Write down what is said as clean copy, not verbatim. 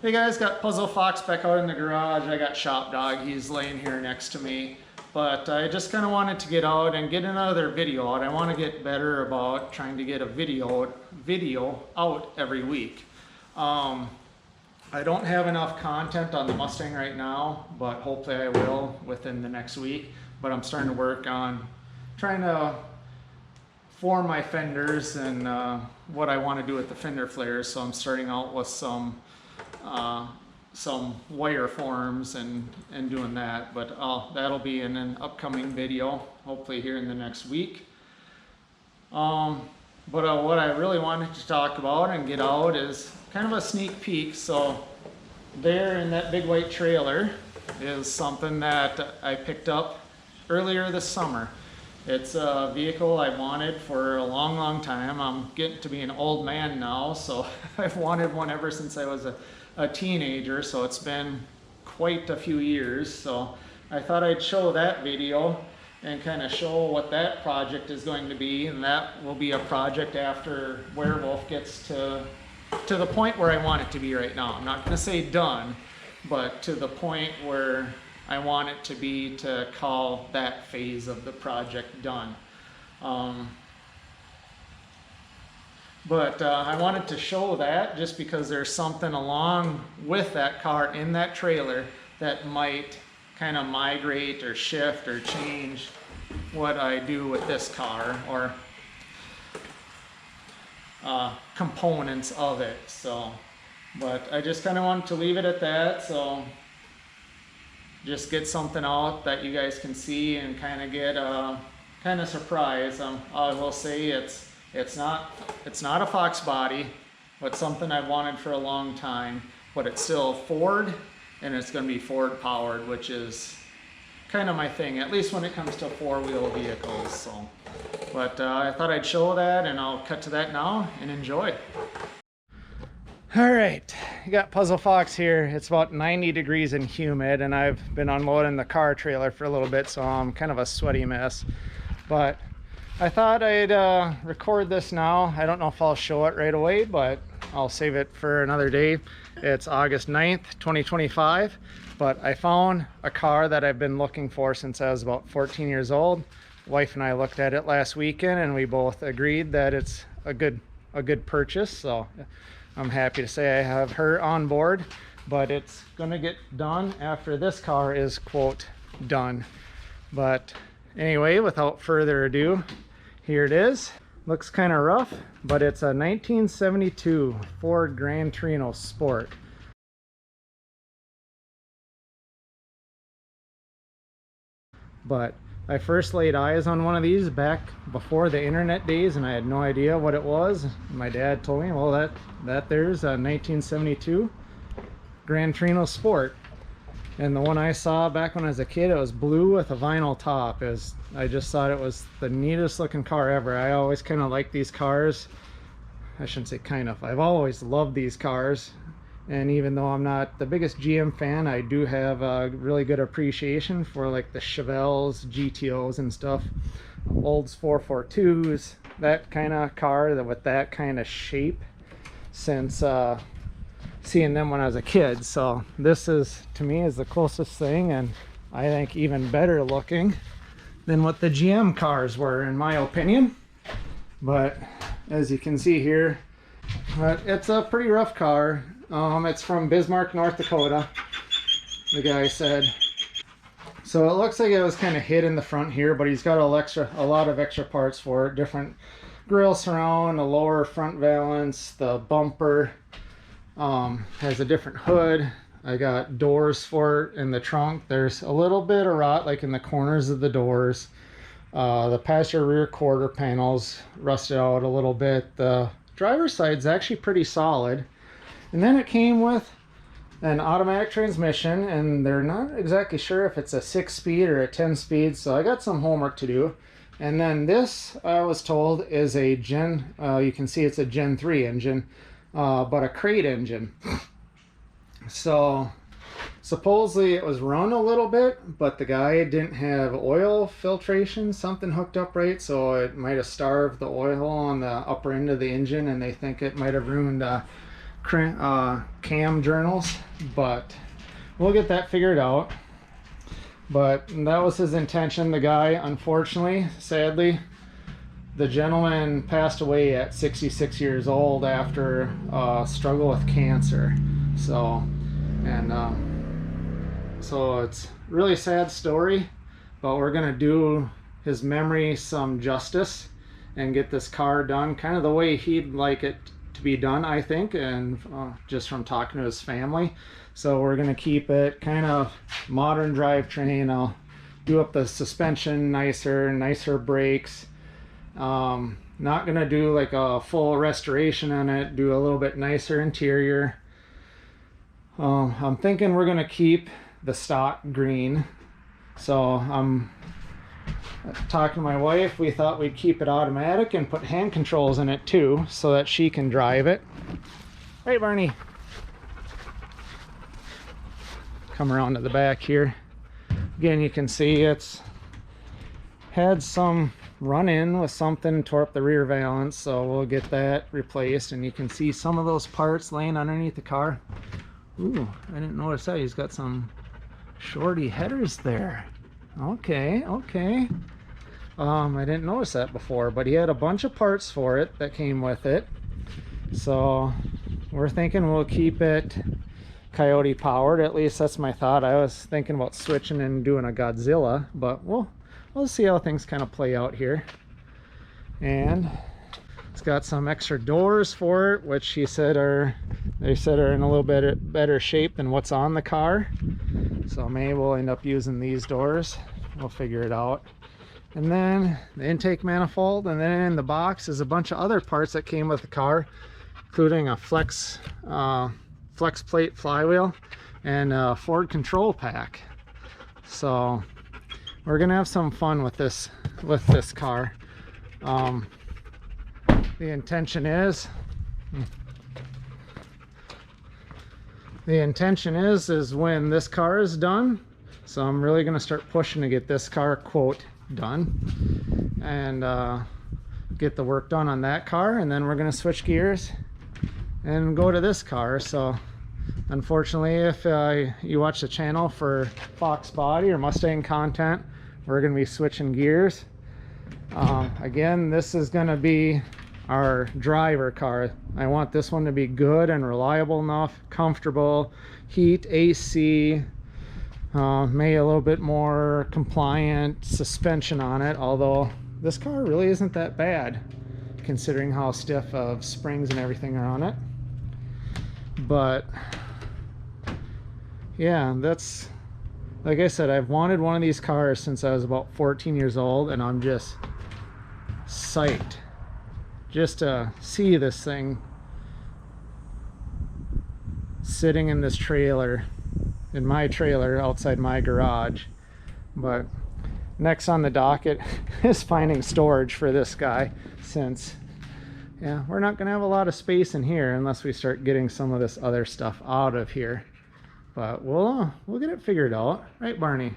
Hey guys, got Puzzle Fox back out in the garage. I got Shop Dog, he's laying here next to me. But I just kind of wanted to get out and get another video out. I want to get better about trying to get a video out every week. I don't have enough content on the Mustang right now, but hopefully I will within the next week. But I'm starting to work on trying to form my fenders and what I want to do with the fender flares. So I'm starting out with some wire forms and doing that, but that'll be in an upcoming video, hopefully here in the next week. But what I really wanted to talk about and get out is kind of a sneak peek. So there in that big white trailer is something that I picked up earlier this summer. It's a vehicle I wanted for a long time. I'm getting to be an old man now, so I've wanted one ever since I was a teenager, so it's been quite a few years. So I thought I'd show that video and kind of show what that project is going to be, and that will be a project after Werewolf gets to the point where I want it to be right now. I'm not going to say done, but to the point where I want it to be, to call that phase of the project done. But I wanted to show that just because there's something along with that car in that trailer that might kind of migrate or shift or change what I do with this car, or components of it. So, but I just kind of wanted to leave it at that. So just get something out that you guys can see and kind of get a kind of surprise. I will say it's not a Fox body, but something I've wanted for a long time. But it's still Ford, and it's going to be Ford powered, which is kind of my thing, at least when it comes to four-wheel vehicles. So, but I thought I'd show that, and I'll cut to that now and enjoy. All right, you got Puzzle Fox here. It's about 90 degrees and humid, and I've been unloading the car trailer for a little bit, so I'm kind of a sweaty mess. But I thought I'd record this now. I don't know if I'll show it right away, but I'll save it for another day. It's August 9th, 2025, but I found a car that I've been looking for since I was about 14 years old. Wife and I looked at it last weekend, and we both agreed that it's a good purchase. So I'm happy to say I have her on board, but it's gonna get done after this car is, quote, done. But anyway, without further ado, here it is. Looks kind of rough, but it's a 1972 Ford Gran Torino Sport. But I first laid eyes on one of these back before the internet days, and I had no idea what it was. My dad told me, well, that there's a 1972 Gran Torino Sport. And the one I saw back when I was a kid, it was blue with a vinyl top. I just thought it was the neatest looking car ever. I always kind of like these cars. I shouldn't say kind of. I've always loved these cars. And even though I'm not the biggest GM fan, I do have a really good appreciation for like the Chevelles, GTOs and stuff. Olds 442s, that kind of car with that kind of shape, since seeing them when I was a kid. So this is, to me, is the closest thing, and I think even better looking than what the GM cars were, in my opinion. But as you can see here, it's a pretty rough car. It's from Bismarck, North Dakota, the guy said. So it looks like it was kind of hid in the front here, but he's got a lot of extra parts for it. Different grille surround, a lower front valance, the bumper has a different hood. I got doors for it in the trunk. There's a little bit of rot like in the corners of the doors. The passenger rear quarter panels rusted out a little bit. The driver's side's actually pretty solid. And then it came with an automatic transmission, and they're not exactly sure if it's a 6-speed or a 10-speed, so I got some homework to do. And then this, I was told, is a you can see it's a Gen 3 engine, but a crate engine. So supposedly it was run a little bit, but the guy didn't have oil filtration, something hooked up right, so it might have starved the oil on the upper end of the engine, and they think it might have ruined cam journals, but we'll get that figured out. But that was his intention. The guy, unfortunately, sadly, the gentleman passed away at 66 years old after a struggle with cancer. So, and so it's a really sad story, but we're gonna do his memory some justice and get this car done kind of the way he'd like it to be done, I think, and just from talking to his family. So we're gonna keep it kind of modern drivetrain. I'll do up the suspension nicer brakes. Not gonna do like a full restoration on it, do a little bit nicer interior. I'm thinking we're gonna keep the stock green. So I'm talking to my wife, we thought we'd keep it automatic and put hand controls in it too, so that she can drive it. Right, Barney? Come around to the back here. Again, you can see it's had some run-in with something, tore up the rear valance, so we'll get that replaced. And you can see some of those parts laying underneath the car. Ooh, I didn't notice that. He's got some shorty headers there. Okay. I didn't notice that before, but he had a bunch of parts for it that came with it. So we're thinking we'll keep it Coyote powered. At least that's my thought. I was thinking about switching and doing a Godzilla, but we'll see how things kind of play out here. And it's got some extra doors for it, which they said are in a little bit better shape than what's on the car. So maybe we'll end up using these doors. We'll figure it out. And then the intake manifold, and then in the box is a bunch of other parts that came with the car, including a flex plate flywheel and a Ford control pack. So we're gonna have some fun with this car. The intention is when this car is done, so I'm really gonna start pushing to get this car quote done and get the work done on that car, and then we're gonna switch gears and go to this car. So unfortunately, if you watch the channel for Fox Body or Mustang content, we're gonna be switching gears. Again, this is gonna be our driver car. I want this one to be good and reliable enough, comfortable, heat, AC, maybe a little bit more compliant suspension on it, although this car really isn't that bad considering how stiff of springs and everything are on it. But yeah, that's, like I said, I've wanted one of these cars since I was about 14 years old, and I'm just psyched just to see this thing sitting in this trailer, in my trailer outside my garage. But next on the docket is finding storage for this guy, since yeah, we're not gonna have a lot of space in here unless we start getting some of this other stuff out of here. But we'll get it figured out, right, Barney?